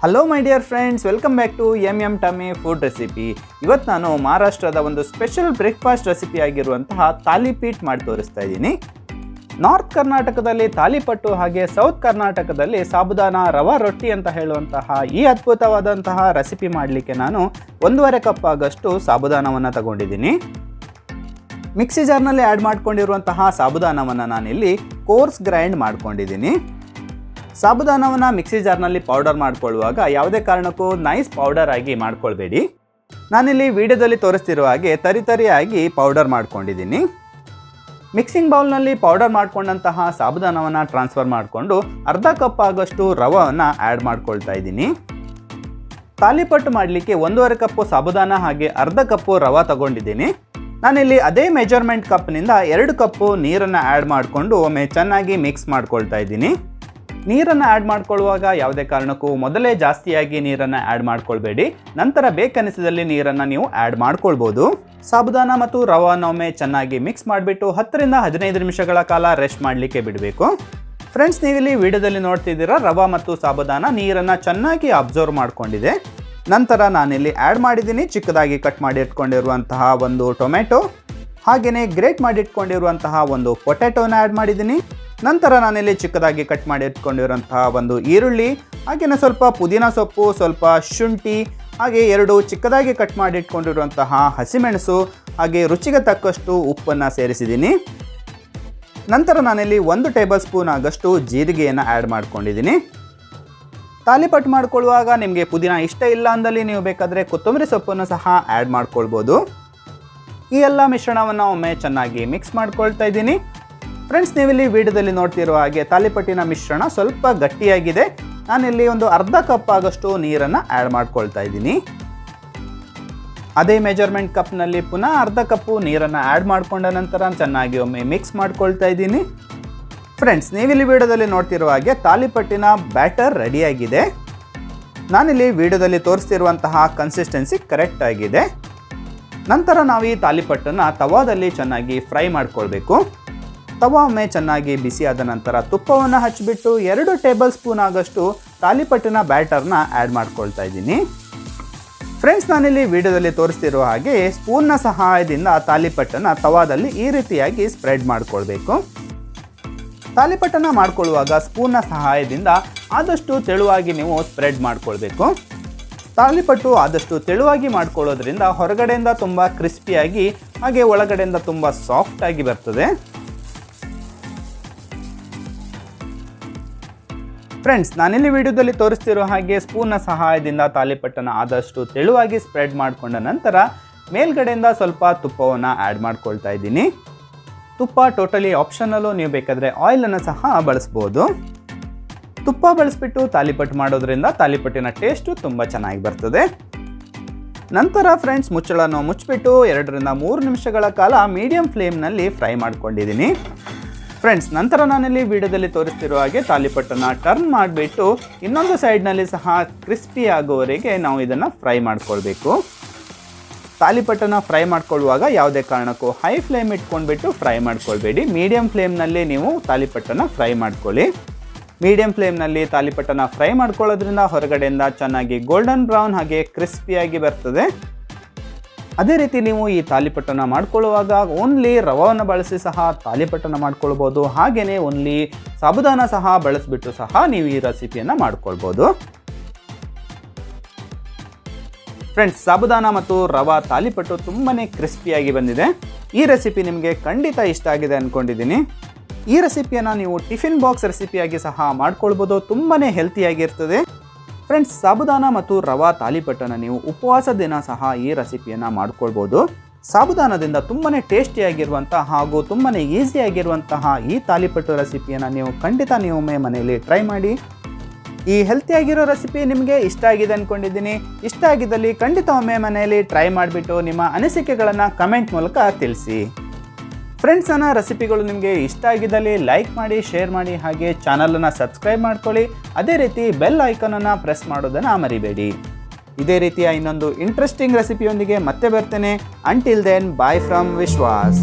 Hello my dear friends, welcome back to M tummy food recipe. ಇವತ್ತು ನಾನು ಮಹಾರಾಷ್ಟ್ರದ ಒಂದು ಸ್ಪೆಷಲ್ ಬ್ರೇಕ್ಫಾಸ್ಟ್ ರೆಸಿಪಿ ಆಗಿರುವಂತಹ ತಾಲಿಪೀಠ್ ಮಾಡಿ ತೋರಿಸ್ತಾ ಇದ್ದೀನಿ. ನಾರ್ತ್ ಕರ್ನಾಟಕದಲ್ಲಿ ತಾಲಿಪಟ್ಟು ಹಾಗೆ ಸೌತ್ ಕರ್ನಾಟಕದಲ್ಲಿ ಸಾಬುದಾನ ರವಾ ರೊಟ್ಟಿ ಅಂತ ಹೇಳುವಂತಹ ಈ ಅದ್ಭುತವಾದಂತಹ ರೆಸಿಪಿ ಮಾಡಲಿಕ್ಕೆ ನಾನು 1.5 ಕಪ್ ಆಗಷ್ಟು ಸಾಬುದಾನವನ್ನು ತಗೊಂಡಿದ್ದೀನಿ. ಮಿಕ್ಸಿ ಜಾರ್ನಲ್ಲಿ ಆ್ಯಡ್ ಮಾಡ್ಕೊಂಡಿರುವಂತಹ ಸಾಬುದಾನವನ್ನು ನಾನಿಲ್ಲಿ ಕೋರ್ಸ್ ಗ್ರೈಂಡ್ ಮಾಡ್ಕೊಂಡಿದ್ದೀನಿ. ಸಾಬುದಾನವನ್ನು ಮಿಕ್ಸಿ ಜಾರ್ನಲ್ಲಿ ಪೌಡರ್ ಮಾಡ್ಕೊಳ್ಳುವಾಗ ಯಾವುದೇ ಕಾರಣಕ್ಕೂ ನೈಸ್ ಪೌಡರ್ ಆಗಿ ಮಾಡ್ಕೊಳ್ಬೇಡಿ. ನಾನಿಲ್ಲಿ ವಿಡಿಯೋದಲ್ಲಿ ತೋರಿಸ್ತಿರುವ ಹಾಗೆ ತರಿಯಾಗಿ ಪೌಡರ್ ಮಾಡ್ಕೊಂಡಿದ್ದೀನಿ. ಮಿಕ್ಸಿಂಗ್ ಬೌಲ್ನಲ್ಲಿ ಪೌಡರ್ ಮಾಡ್ಕೊಂಡಂತಹ ಸಾಬುದಾನವನ್ನು ಟ್ರಾನ್ಸ್ಫರ್ ಮಾಡಿಕೊಂಡು 1/2 ಕಪ್ ಆಗಷ್ಟು ರವನ್ನು ಆ್ಯಡ್ ಮಾಡ್ಕೊಳ್ತಾ ಇದ್ದೀನಿ. ತಾಲಿಪಟ್ಟು ಮಾಡಲಿಕ್ಕೆ 1.5 ಕಪ್ಪು ಸಾಬುದಾನ ಹಾಗೆ 1/2 ಕಪ್ಪು ರವೆ ತಗೊಂಡಿದ್ದೀನಿ. ನಾನಿಲ್ಲಿ ಅದೇ ಮೆಜರ್ಮೆಂಟ್ ಕಪ್ನಿಂದ 2 ಕಪ್ಪು ನೀರನ್ನು ಆ್ಯಡ್ ಮಾಡಿಕೊಂಡು ಒಮ್ಮೆ ಚೆನ್ನಾಗಿ ಮಿಕ್ಸ್ ಮಾಡ್ಕೊಳ್ತಾ ಇದ್ದೀನಿ. ನೀರನ್ನು ಆ್ಯಡ್ ಮಾಡ್ಕೊಳ್ಳುವಾಗ ಯಾವುದೇ ಕಾರಣಕ್ಕೂ ಮೊದಲೇ ಜಾಸ್ತಿಯಾಗಿ ನೀರನ್ನು ಆ್ಯಡ್ ಮಾಡ್ಕೊಳ್ಬೇಡಿ. ನಂತರ ಬೇಕನಿಸಿದಲ್ಲಿ ನೀರನ್ನು ನೀವು ಆ್ಯಡ್ ಮಾಡ್ಕೊಳ್ಬೋದು. ಸಾಬುದಾನ ಮತ್ತು ರವನ್ನು ಒಮ್ಮೆ ಚೆನ್ನಾಗಿ ಮಿಕ್ಸ್ ಮಾಡಿಬಿಟ್ಟು 10 ರಿಂದ 15 ನಿಮಿಷಗಳ ಕಾಲ ರೆಸ್ಟ್ ಮಾಡಲಿಕ್ಕೆ ಬಿಡಬೇಕು. ಫ್ರೆಂಡ್ಸ್, ನೀವಿಲ್ಲಿ ವಿಡಿಯೋದಲ್ಲಿ ನೋಡ್ತಿದ್ದೀರಾ ರವೆ ಮತ್ತು ಸಾಬುದಾನ ನೀರನ್ನು ಚೆನ್ನಾಗಿ ಅಬ್ಸರ್ವ್ ಮಾಡ್ಕೊಂಡಿದೆ. ನಂತರ ನಾನಿಲ್ಲಿ ಆ್ಯಡ್ ಮಾಡಿದ್ದೀನಿ ಚಿಕ್ಕದಾಗಿ ಕಟ್ ಮಾಡಿ ಇಟ್ಕೊಂಡಿರುವಂತಹ ಒಂದು ಟೊಮೆಟೊ, ಹಾಗೆಯೇ ಗ್ರೇಟ್ ಮಾಡಿ ಇಟ್ಕೊಂಡಿರುವಂತಹ ಒಂದು ಪೊಟ್ಯಾಟೋನ ಆ್ಯಡ್ ಮಾಡಿದ್ದೀನಿ. ನಂತರ ನಾನಿಲ್ಲಿ ಚಿಕ್ಕದಾಗಿ ಕಟ್ ಮಾಡಿ ಇಟ್ಕೊಂಡಿರುವಂತಹ ಒಂದು ಈರುಳ್ಳಿ, ಹಾಗೆಯೇ ಸ್ವಲ್ಪ ಪುದೀನ ಸೊಪ್ಪು, ಸ್ವಲ್ಪ ಶುಂಠಿ, ಹಾಗೆ 2 ಚಿಕ್ಕದಾಗಿ ಕಟ್ ಮಾಡಿ ಇಟ್ಕೊಂಡಿರುವಂತಹ ಹಸಿಮೆಣಸು, ಹಾಗೆ ರುಚಿಗೆ ತಕ್ಕಷ್ಟು ಉಪ್ಪನ್ನು ಸೇರಿಸಿದ್ದೀನಿ. ನಂತರ ನಾನಿಲ್ಲಿ 1 ಟೇಬಲ್ ಸ್ಪೂನ್ ಆಗಷ್ಟು ಜೀರಿಗೆಯನ್ನು ಆ್ಯಡ್ ಮಾಡ್ಕೊಂಡಿದ್ದೀನಿ. ತಾಲಿಪಟ್ಟು ಮಾಡ್ಕೊಳ್ಳುವಾಗ ನಿಮಗೆ ಪುದೀನ ಇಷ್ಟ ಇಲ್ಲ ಅಂದಲ್ಲಿ ನೀವು ಬೇಕಾದರೆ ಕೊತ್ತಂಬರಿ ಸೊಪ್ಪನ್ನು ಸಹ ಆ್ಯಡ್ ಮಾಡ್ಕೊಳ್ಬೋದು. ಈ ಎಲ್ಲ ಮಿಶ್ರಣವನ್ನು ಒಮ್ಮೆ ಚೆನ್ನಾಗಿ ಮಿಕ್ಸ್ ಮಾಡ್ಕೊಳ್ತಾ ಇದ್ದೀನಿ. ಫ್ರೆಂಡ್ಸ್, ನೀವಿಲ್ಲಿ ವಿಡಿಯೋದಲ್ಲಿ ನೋಡ್ತಿರೋ ಹಾಗೆ ತಾಲಿಪಟ್ಟಿನ ಮಿಶ್ರಣ ಸ್ವಲ್ಪ ಗಟ್ಟಿಯಾಗಿದೆ. ನಾನಿಲ್ಲಿ ಒಂದು 1/2 ಕಪ್ ಆಗಷ್ಟು ನೀರನ್ನು ಆ್ಯಡ್ ಮಾಡ್ಕೊಳ್ತಾ ಇದ್ದೀನಿ. ಅದೇ ಮೆಜರ್ಮೆಂಟ್ ಕಪ್ನಲ್ಲಿ ಪುನಃ 1/2 ಕಪ್ಪು ನೀರನ್ನು ಆ್ಯಡ್ ಮಾಡಿಕೊಂಡ ನಂತರ ಚೆನ್ನಾಗಿ ಒಮ್ಮೆ ಮಿಕ್ಸ್ ಮಾಡ್ಕೊಳ್ತಾ ಇದ್ದೀನಿ. ಫ್ರೆಂಡ್ಸ್, ನೀವಿಲ್ಲಿ ವಿಡಿಯೋದಲ್ಲಿ ನೋಡ್ತಿರೋ ಹಾಗೆ ತಾಲಿಪಟ್ಟಿನ ಬ್ಯಾಟರ್ ರೆಡಿಯಾಗಿದೆ. ನಾನಿಲ್ಲಿ ವಿಡಿಯೋದಲ್ಲಿ ತೋರಿಸ್ತಿರುವಂತಹ ಕನ್ಸಿಸ್ಟೆನ್ಸಿ ಕರೆಕ್ಟ್ ಆಗಿದೆ. ನಂತರ ನಾವು ಈ ತಾಲಿಪಟ್ಟನ್ನು ತವಾದಲ್ಲಿ ಚೆನ್ನಾಗಿ ಫ್ರೈ ಮಾಡ್ಕೊಳ್ಬೇಕು. ತವಾ ಒಮ್ಮೆ ಚೆನ್ನಾಗಿ ಬಿಸಿಯಾದ ನಂತರ ತುಪ್ಪವನ್ನು ಹಚ್ಚಿಬಿಟ್ಟು 2 ಟೇಬಲ್ ಸ್ಪೂನ್ ಆಗಷ್ಟು ತಾಲಿಪಟ್ಟಿನ ಬ್ಯಾಟರ್ನ ಆ್ಯಡ್ ಮಾಡ್ಕೊಳ್ತಾ ಇದ್ದೀನಿ. ಫ್ರೆಂಡ್ಸ್, ನಾನಿಲ್ಲಿ ವಿಡಿಯೋದಲ್ಲಿ ತೋರಿಸ್ತಿರೋ ಹಾಗೆ ಸ್ಪೂನ್ನ ಸಹಾಯದಿಂದ ತಾಲಿಪಟ್ಟನ್ನು ತವಾದಲ್ಲಿ ಈ ರೀತಿಯಾಗಿ ಸ್ಪ್ರೆಡ್ ಮಾಡ್ಕೊಳ್ಬೇಕು. ತಾಲಿಪಟ್ಟನ್ನು ಮಾಡ್ಕೊಳ್ಳುವಾಗ ಸ್ಪೂನ್ನ ಸಹಾಯದಿಂದ ಆದಷ್ಟು ತೆಳುವಾಗಿ ನೀವು ಸ್ಪ್ರೆಡ್ ಮಾಡ್ಕೊಳ್ಬೇಕು. ತಾಲಿಪಟ್ಟು ಆದಷ್ಟು ತೆಳುವಾಗಿ ಮಾಡ್ಕೊಳ್ಳೋದ್ರಿಂದ ಹೊರಗಡೆಯಿಂದ ತುಂಬ ಕ್ರಿಸ್ಪಿಯಾಗಿ ಹಾಗೆ ಒಳಗಡೆಯಿಂದ ತುಂಬ ಸಾಫ್ಟಾಗಿ ಬರ್ತದೆ. ಫ್ರೆಂಡ್ಸ್, ನಾನಿಲ್ಲಿ ವಿಡಿಯೋದಲ್ಲಿ ತೋರಿಸ್ತಿರೋ ಹಾಗೆ ಸ್ಪೂನ್ನ ಸಹಾಯದಿಂದ ತಾಲಿಪಟ್ಟನ್ನು ಆದಷ್ಟು ತೆಳುವಾಗಿ ಸ್ಪ್ರೆಡ್ ಮಾಡಿಕೊಂಡ ನಂತರ ಮೇಲ್ಗಡೆಯಿಂದ ಸ್ವಲ್ಪ ತುಪ್ಪವನ್ನು ಆ್ಯಡ್ ಮಾಡ್ಕೊಳ್ತಾ ಇದ್ದೀನಿ. ತುಪ್ಪ ಟೋಟಲಿ ಆಪ್ಷನಲ್ಲು, ನೀವು ಬೇಕಾದರೆ ಆಯಿಲನ್ನು ಸಹ ಬಳಸ್ಬೋದು. ತುಪ್ಪ ಬಳಸಿಬಿಟ್ಟು ತಾಲಿಪಟ್ಟು ಮಾಡೋದ್ರಿಂದ ತಾಲಿಪಟ್ಟಿನ ಟೇಸ್ಟು ತುಂಬ ಚೆನ್ನಾಗಿ ಬರ್ತದೆ. ನಂತರ ಫ್ರೆಂಡ್ಸ್, ಮುಚ್ಚಳನ್ನು ಮುಚ್ಚಿಬಿಟ್ಟು 2 ರಿಂದ 3 ನಿಮಿಷಗಳ ಕಾಲ ಮೀಡಿಯಂ ಫ್ಲೇಮ್ನಲ್ಲಿ ಫ್ರೈ ಮಾಡ್ಕೊಂಡಿದ್ದೀನಿ. ಫ್ರೆಂಡ್ಸ್, ನಂತರ ನಾನಿಲ್ಲಿ ವಿಡಿಯೋದಲ್ಲಿ ತೋರಿಸ್ತಿರೋ ಹಾಗೆ ತಾಲಿಪಟ್ಟನ್ನು ಟರ್ನ್ ಮಾಡಿಬಿಟ್ಟು ಇನ್ನೊಂದು ಸೈಡ್ನಲ್ಲಿ ಸಹ ಕ್ರಿಸ್ಪಿ ಆಗೋವರೆಗೆ ನಾವು ಇದನ್ನು ಫ್ರೈ ಮಾಡ್ಕೊಳ್ಬೇಕು. ತಾಲಿಪಟ್ಟನ್ನು ಫ್ರೈ ಮಾಡ್ಕೊಳ್ಳುವಾಗ ಯಾವುದೇ ಕಾರಣಕ್ಕೂ ಹೈ ಫ್ಲೇಮ್ ಇಟ್ಕೊಂಡ್ಬಿಟ್ಟು ಫ್ರೈ ಮಾಡ್ಕೊಳ್ಬೇಡಿ. ಮೀಡಿಯಂ ಫ್ಲೇಮ್ನಲ್ಲಿ ನೀವು ತಾಲಿಪಟ್ಟನ್ನು ಫ್ರೈ ಮಾಡ್ಕೊಳ್ಳಿ. ಮೀಡಿಯಂ ಫ್ಲೇಮ್ನಲ್ಲಿ ತಾಲಿಪಟ್ಟನ್ನು ಫ್ರೈ ಮಾಡ್ಕೊಳ್ಳೋದ್ರಿಂದ ಹೊರಗಡೆಯಿಂದ ಚೆನ್ನಾಗಿ ಗೋಲ್ಡನ್ ಬ್ರೌನ್ ಹಾಗೆ ಕ್ರಿಸ್ಪಿಯಾಗಿ ಬರ್ತದೆ. ಅದೇ ರೀತಿ ನೀವು ಈ ತಾಲಿಪಟ್ಟನ್ನು ಮಾಡ್ಕೊಳ್ಳುವಾಗ ಓನ್ಲಿ ರವನ್ನು ಬಳಸಿ ಸಹ ತಾಲಿಪಟ್ಟನ್ನು ಮಾಡ್ಕೊಳ್ಬೋದು. ಹಾಗೆಯೇ ಓನ್ಲಿ ಸಾಬುದಾನ ಸಹ ಬಳಸಿಬಿಟ್ಟು ಸಹ ನೀವು ಈ ರೆಸಿಪಿಯನ್ನು ಮಾಡ್ಕೊಳ್ಬೋದು. ಫ್ರೆಂಡ್ಸ್, ಸಾಬುದಾನ ಮತ್ತು ರವಾ ತಾಲಿಪಟ್ಟು ತುಂಬಾ ಕ್ರಿಸ್ಪಿಯಾಗಿ ಬಂದಿದೆ. ಈ ರೆಸಿಪಿ ನಿಮಗೆ ಖಂಡಿತ ಇಷ್ಟ ಆಗಿದೆ ಅಂದ್ಕೊಂಡಿದ್ದೀನಿ. ಈ ರೆಸಿಪಿಯನ್ನು ನೀವು ಟಿಫಿನ್ ಬಾಕ್ಸ್ ರೆಸಿಪಿಯಾಗಿ ಸಹ ಮಾಡ್ಕೊಳ್ಬೋದು. ತುಂಬಾ ಹೆಲ್ತಿಯಾಗಿರ್ತದೆ. ಫ್ರೆಂಡ್ಸ್, ಸಾಬುದಾನ ಮತ್ತು ರವಾ ತಾಲಿಪಟ್ಟನ್ನು ನೀವು ಉಪವಾಸ ದಿನ ಸಹ ಈ ರೆಸಿಪಿಯನ್ನು ಮಾಡ್ಕೊಳ್ಬೋದು. ಸಾಬುದಾನದಿಂದ ತುಂಬಾ ಟೇಸ್ಟಿಯಾಗಿರುವಂಥ ಹಾಗೂ ತುಂಬಾ ಈಸಿಯಾಗಿರುವಂತಹ ಈ ತಾಲಿಪಟ್ಟು ರೆಸಿಪಿಯನ್ನು ನೀವು ಖಂಡಿತ ನೀವು ಮನೆಯಲ್ಲಿ ಟ್ರೈ ಮಾಡಿ. ಈ ಹೆಲ್ತಿಯಾಗಿರೋ ರೆಸಿಪಿ ನಿಮಗೆ ಇಷ್ಟ ಆಗಿದೆ ಅಂದ್ಕೊಂಡಿದ್ದೀನಿ. ಇಷ್ಟ ಆಗಿದ್ದಲ್ಲಿ ಖಂಡಿತ ಒಮ್ಮೆ ಮನೆಯಲ್ಲಿ ಟ್ರೈ ಮಾಡಿಬಿಟ್ಟು ನಿಮ್ಮ ಅನಿಸಿಕೆಗಳನ್ನು ಕಮೆಂಟ್ ಮೂಲಕ ತಿಳಿಸಿ. ಫ್ರೆಂಡ್ಸ್, ನನ್ನ ರೆಸಿಪಿಗಳು ನಿಮಗೆ ಇಷ್ಟ ಆಗಿದ್ದಲ್ಲಿ ಲೈಕ್ ಮಾಡಿ, ಶೇರ್ ಮಾಡಿ, ಹಾಗೆ ಚಾನಲನ್ನು ಸಬ್ಸ್ಕ್ರೈಬ್ ಮಾಡ್ಕೊಳ್ಳಿ. ಅದೇ ರೀತಿ ಬೆಲ್ ಐಕಾನನ್ನು ಪ್ರೆಸ್ ಮಾಡೋದನ್ನು ಮರಿಬೇಡಿ. ಇದೇ ರೀತಿಯ ಇನ್ನೊಂದು ಇಂಟ್ರೆಸ್ಟಿಂಗ್ ರೆಸಿಪಿಯೊಂದಿಗೆ ಮತ್ತೆ ಬರ್ತೇನೆ. Until then, bye from Vishwas.